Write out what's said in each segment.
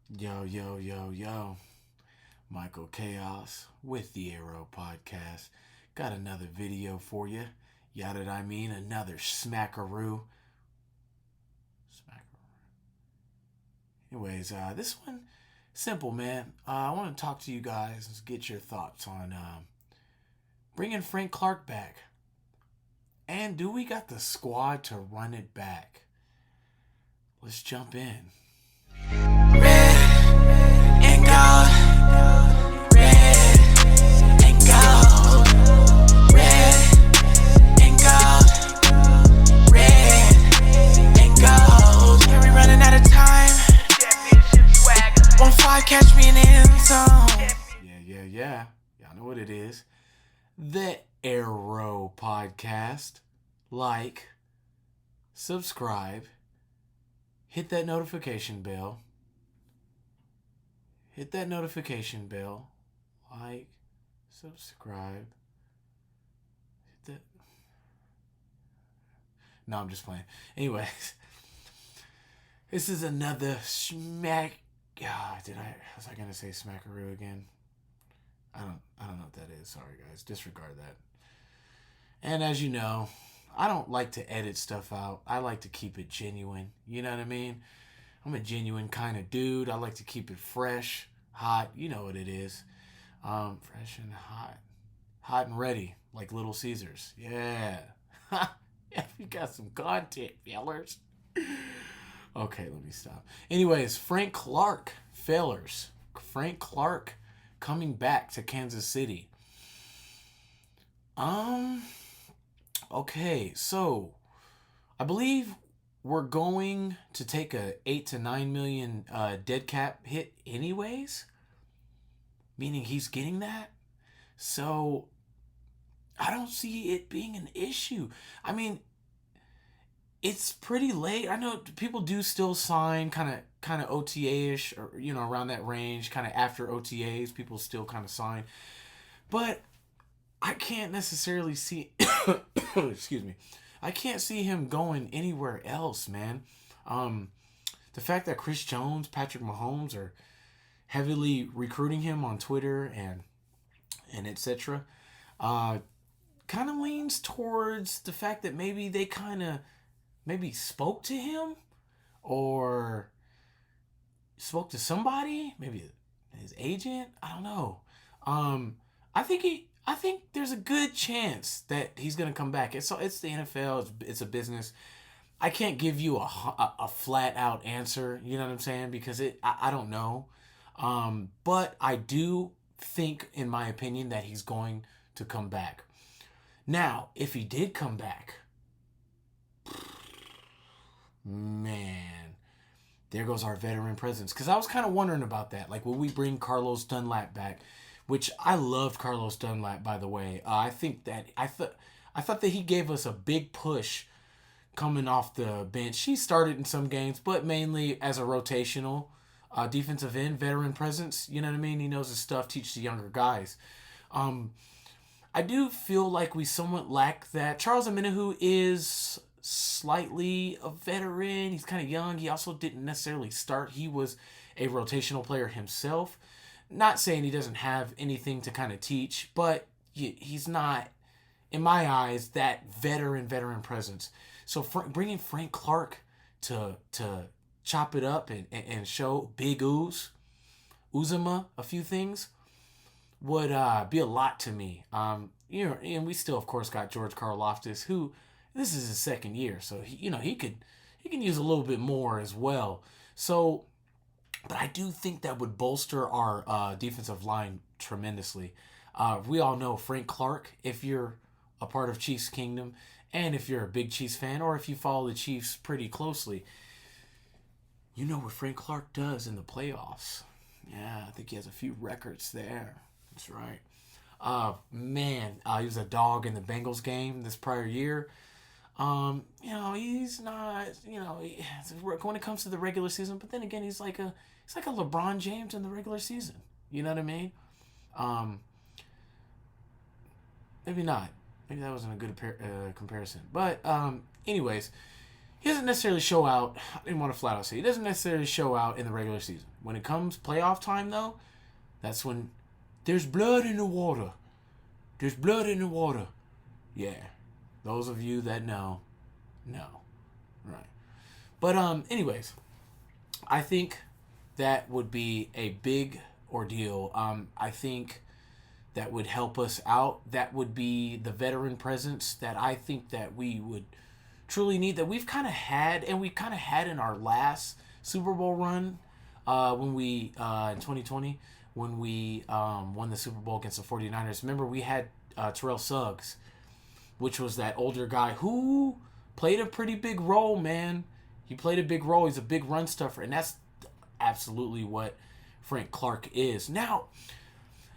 Yo, yo, yo, yo. Michael Chaos with the Arrow Podcast. Got another video for you. Yada I mean, another smackaroo. Smackaroo. Anyways, this one, simple, man. I want to talk to you guys and get your thoughts on bringing Frank Clark back. And do we got the squad to run it back? Let's jump in. Red and gold, red and gold, red and gold, red and gold. And we running out of time. Championship swagger. 1-5, catch me in the end zone. Yeah. Y'all know what it is. The Arrow Podcast. Like, subscribe, hit that notification bell. Like, subscribe. Hit that. No, I'm just playing. Anyways, this is another smack. Was I gonna say smackaroo again? I don't know what that is. Sorry guys, disregard that. And as you know, I don't like to edit stuff out. I like to keep it genuine. You know what I mean? I'm a genuine kind of dude. I like to keep it fresh, hot. You know what it is. Fresh and hot. Hot and ready, like Little Caesars. Yeah. Yeah, we got some content, fellers. Okay, let me stop. Anyways, Frank Clark, fellers. Frank Clark coming back to Kansas City. Okay, so I believe we're going to take a 8 to 9 million dead cap hit anyways, meaning he's getting that. So I don't see it being an issue. I mean, it's pretty late. I know people do still sign kind of OTA-ish, or around that range, kind of after OTAs, people still kind of sign. But I can't necessarily see excuse me. I can't see him going anywhere else, man. The fact that Chris Jones, Patrick Mahomes are heavily recruiting him on Twitter and etc. Kind of leans towards the fact that maybe they maybe spoke to him or spoke to somebody, maybe his agent. I don't know. I think there's a good chance that he's gonna come back. It's the NFL. It's a business. I can't give you a flat out answer. You know what I'm saying? Because I don't know. But I do think, in my opinion, that he's going to come back. Now, if he did come back, man, there goes our veteran presence. Because I was kind of wondering about that. Like, will we bring Carlos Dunlap back? Which I loved Carlos Dunlap, by the way. I thought that he gave us a big push coming off the bench. He started in some games, but mainly as a rotational defensive end, veteran presence. You know what I mean? He knows his stuff, teaches the younger guys. I do feel like we somewhat lack that. Charles Omenihu is slightly a veteran. He's kind of young. He also didn't necessarily start. He was a rotational player himself. Not saying he doesn't have anything to kind of teach, but he's not, in my eyes, that veteran presence. So bringing Frank Clark to chop it up and show Big Uzama a few things would be a lot to me. And we still, of course, got George Karlaftis, who this is his second year, so he can use a little bit more as well. So. But I do think that would bolster our defensive line tremendously. We all know Frank Clark, if you're a part of Chiefs Kingdom, and if you're a big Chiefs fan, or if you follow the Chiefs pretty closely, you know what Frank Clark does in the playoffs. Yeah, I think he has a few records there. That's right. Man, he was a dog in the Bengals game this prior year. He's not, when it comes to the regular season, but then again, he's like a LeBron James in the regular season. You know what I mean? Maybe not. Maybe that wasn't a good comparison. But anyways, he doesn't necessarily show out. I didn't want to flat out say he doesn't necessarily show out in the regular season. When it comes playoff time, though, that's when there's blood in the water. There's blood in the water. Yeah, those of you that know, right? But anyways, I think that would be a big ordeal. I think that would help us out. That would be the veteran presence that I think that we would truly need, that we've kind of had, and we kind of had in our last Super Bowl run when we, in 2020, when we won the Super Bowl against the 49ers. Remember, we had Terrell Suggs, which was that older guy who played a pretty big role, man. He played a big role. He's a big run stuffer, and that's absolutely what Frank Clark is. Now,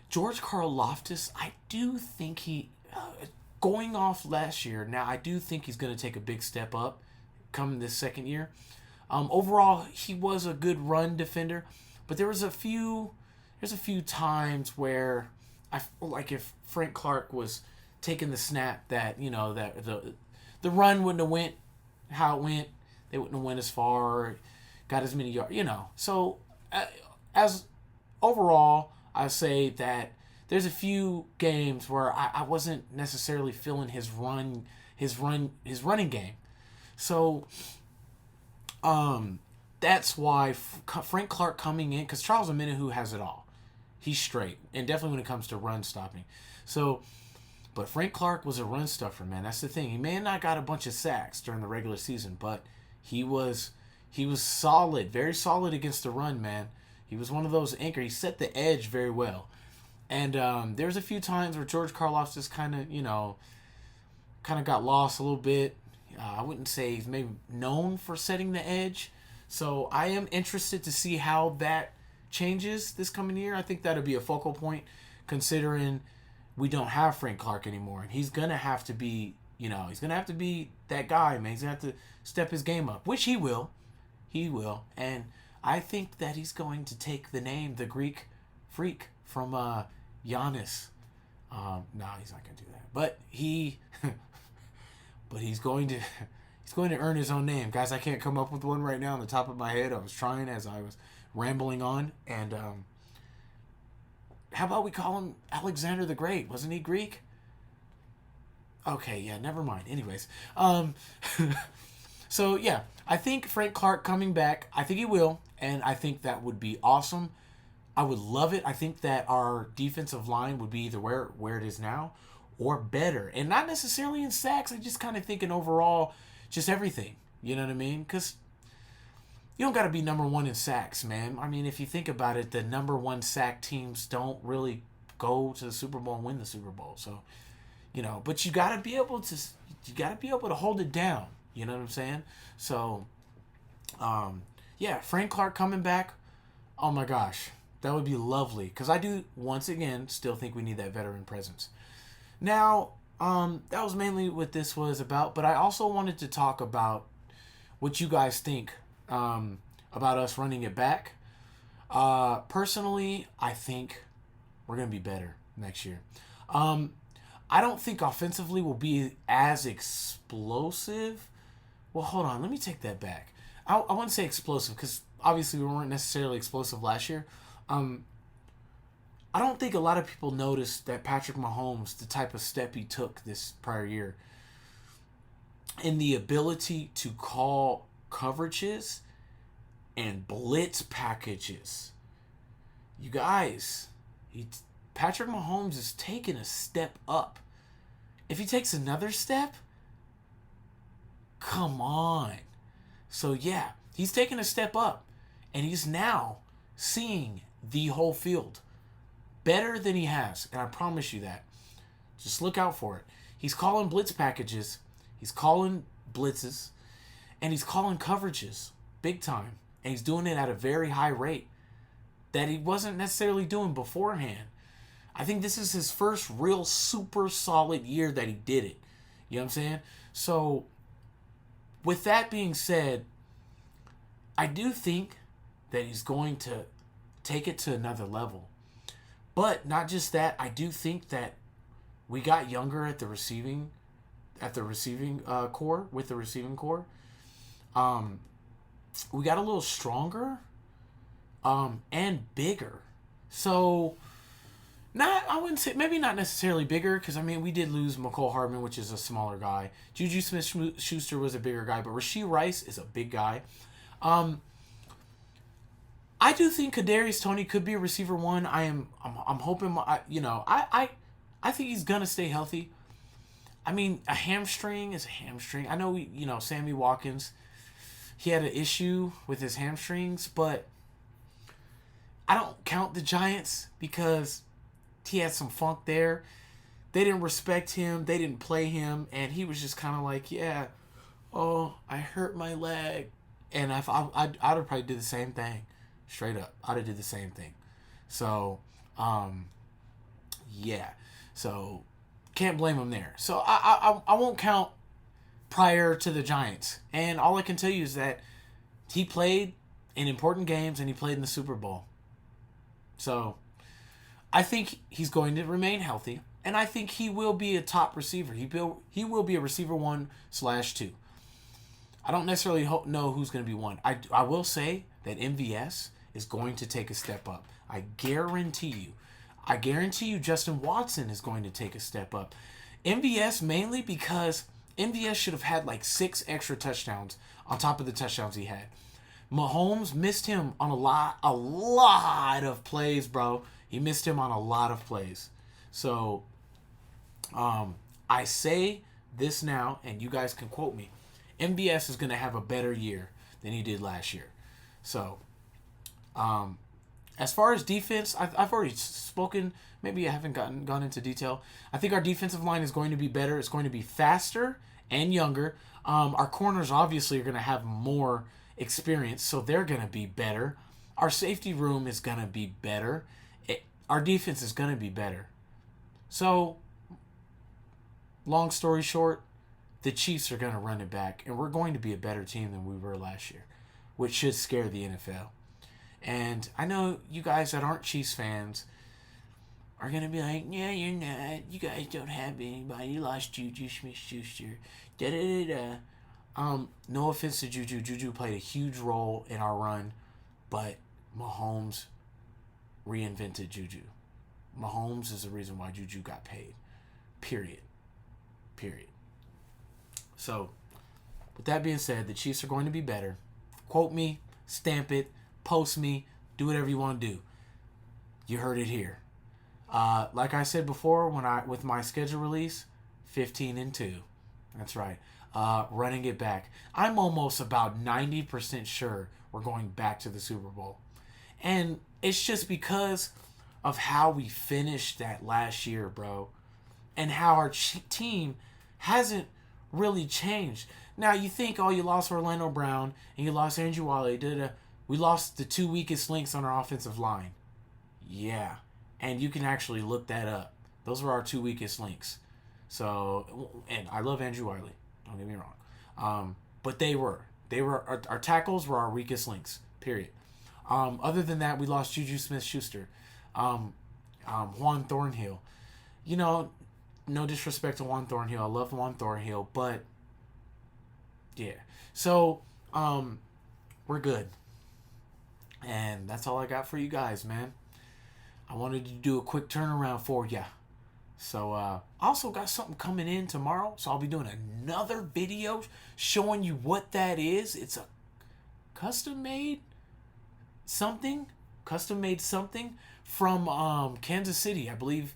George Karlaftis, I do think he, going off last year, now I do think he's going to take a big step up coming this second year. Overall, he was a good run defender, but there's a few times where I feel like if Frank Clark was taking the snap, that, you know, that the run wouldn't have went how it went. They wouldn't have went as far, got as many yards, you know. So as overall, I say that there's a few games where I wasn't necessarily feeling his running game. So that's why Frank Clark coming in, because Charles Omenihu has it all. He's straight, and definitely when it comes to run stopping. So, but Frank Clark was a run stuffer, man. That's the thing. He may have not got a bunch of sacks during the regular season, but he was solid, very solid against the run, man. He was one of those anchors. He set the edge very well. And there's a few times where George Karlaftis just kind of got lost a little bit. I wouldn't say he's maybe known for setting the edge. So I am interested to see how that changes this coming year. I think that'll be a focal point, considering we don't have Frank Clark anymore. And he's going to have to be, he's going to have to be that guy, man. He's going to have to step his game up, which he will. He will. And I think that he's going to take the name, the Greek Freak, from Giannis. No, he's not going to do that. But he's going to earn his own name. Guys, I can't come up with one right now on the top of my head. I was trying as I was rambling on. And how about we call him Alexander the Great? Wasn't he Greek? Okay, yeah, never mind. Anyways, so yeah, I think Frank Clark coming back, I think he will, and I think that would be awesome. I would love it. I think that our defensive line would be either where it is now or better. And not necessarily in sacks. I just kind of thinking overall, just everything. You know what I mean? Because you don't got to be number one in sacks, man. I mean, if you think about it, the number one sack teams don't really go to the Super Bowl and win the Super Bowl. So, but you got to be able to hold it down. You know what I'm saying? So, yeah, Frank Clark coming back. Oh my gosh, that would be lovely. Because I do, once again, still think we need that veteran presence. Now, that was mainly what this was about. But I also wanted to talk about what you guys think about us running it back. Personally, I think we're going to be better next year. I don't think offensively we'll be as explosive. Well, hold on. Let me take that back. I wouldn't say explosive because obviously we weren't necessarily explosive last year. I don't think a lot of people noticed that Patrick Mahomes, the type of step he took this prior year, in the ability to call coverages and blitz packages. You guys, Patrick Mahomes is taking a step up. If he takes another step, come on. So yeah, he's taking a step up, and he's now seeing the whole field better than he has, and I promise you that. Just look out for it. He's calling blitz packages, he's calling blitzes, and he's calling coverages big time, and he's doing it at a very high rate that he wasn't necessarily doing beforehand. I think this is his first real super solid year that he did it. You know what I'm saying? So, with that being said, I do think that he's going to take it to another level. But not just that, I do think that we got younger at the receiving core, with the receiving core. we got a little stronger, and bigger. So, I wouldn't say, maybe not necessarily bigger, because, I mean, we did lose McCole Hardman, which is a smaller guy. Juju Smith-Schuster was a bigger guy, but Rashee Rice is a big guy. I do think Kadarius Toney could be a receiver one. I'm hoping, I think he's gonna stay healthy. I mean, a hamstring is a hamstring. I know Sammy Watkins, he had an issue with his hamstrings, but I don't count the Giants because he had some funk there. They didn't respect him. They didn't play him, and he was just kind of like, yeah, oh, I hurt my leg, and I'd have probably did the same thing. Straight up, I'd have did the same thing. So, yeah. So, can't blame him there. So, I won't count prior to the Giants. And all I can tell you is that he played in important games and he played in the Super Bowl. So, I think he's going to remain healthy. And I think he will be a top receiver. He will be a receiver 1/2. I don't necessarily know who's going to be one. I will say that MVS is going to take a step up. I guarantee you Justin Watson is going to take a step up. MVS mainly because MVS should have had like 6 extra touchdowns on top of the touchdowns he had. Mahomes missed him on a lot of plays, bro. He missed him on a lot of plays. So, I say this now, and you guys can quote me. MVS is going to have a better year than he did last year. So, as far as defense, I've already spoken. Maybe I haven't gone into detail. I think our defensive line is going to be better. It's going to be faster and younger. Our corners obviously are going to have more experience, so they're going to be better. Our safety room is going to be better. Our defense is going to be better. So, long story short, the Chiefs are going to run it back, and we're going to be a better team than we were last year, which should scare the NFL. And I know you guys that aren't Chiefs fans are going to be like, yeah, you're not. You guys don't have anybody. You lost Juju Smith-Schuster. No offense to Juju. Juju played a huge role in our run, but Mahomes reinvented Juju. Mahomes is the reason why Juju got paid. Period. So, with that being said, the Chiefs are going to be better. Quote me, stamp it, post me, do whatever you want to do. You heard it here. Like I said before, with my schedule release, 15-2. That's right. Running it back. I'm almost about 90% sure we're going back to the Super Bowl. And it's just because of how we finished that last year, bro. And how our team hasn't really changed. Now, you think, oh, you lost Orlando Brown and you lost Andrew Wiley. We lost the 2 weakest links on our offensive line. Yeah. And you can actually look that up. Those were our 2 weakest links. So, and I love Andrew Wiley. Don't get me wrong. But they were our tackles were our weakest links. Period. Other than that, we lost Juju Smith-Schuster. Juan Thornhill. No disrespect to Juan Thornhill. I love Juan Thornhill, but yeah. So, we're good. And that's all I got for you guys, man. I wanted to do a quick turnaround for ya. So, I also got something coming in tomorrow. So, I'll be doing another video showing you what that is. It's a custom-made something from Kansas City, I believe.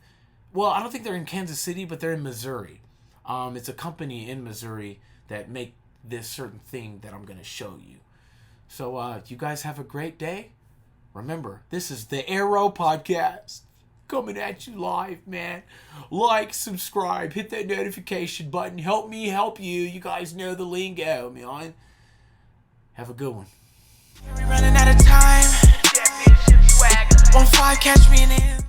Well, I don't think they're in Kansas City, but they're in Missouri. It's a company in Missouri that make this certain thing that I'm going to show you. So, you guys have a great day. Remember, this is the Arrow Podcast. Coming at you live, man. Like, subscribe, hit that notification button. Help me help you. You guys know the lingo, man. Have a good one. We running out of time. 1-5, catch me in the end.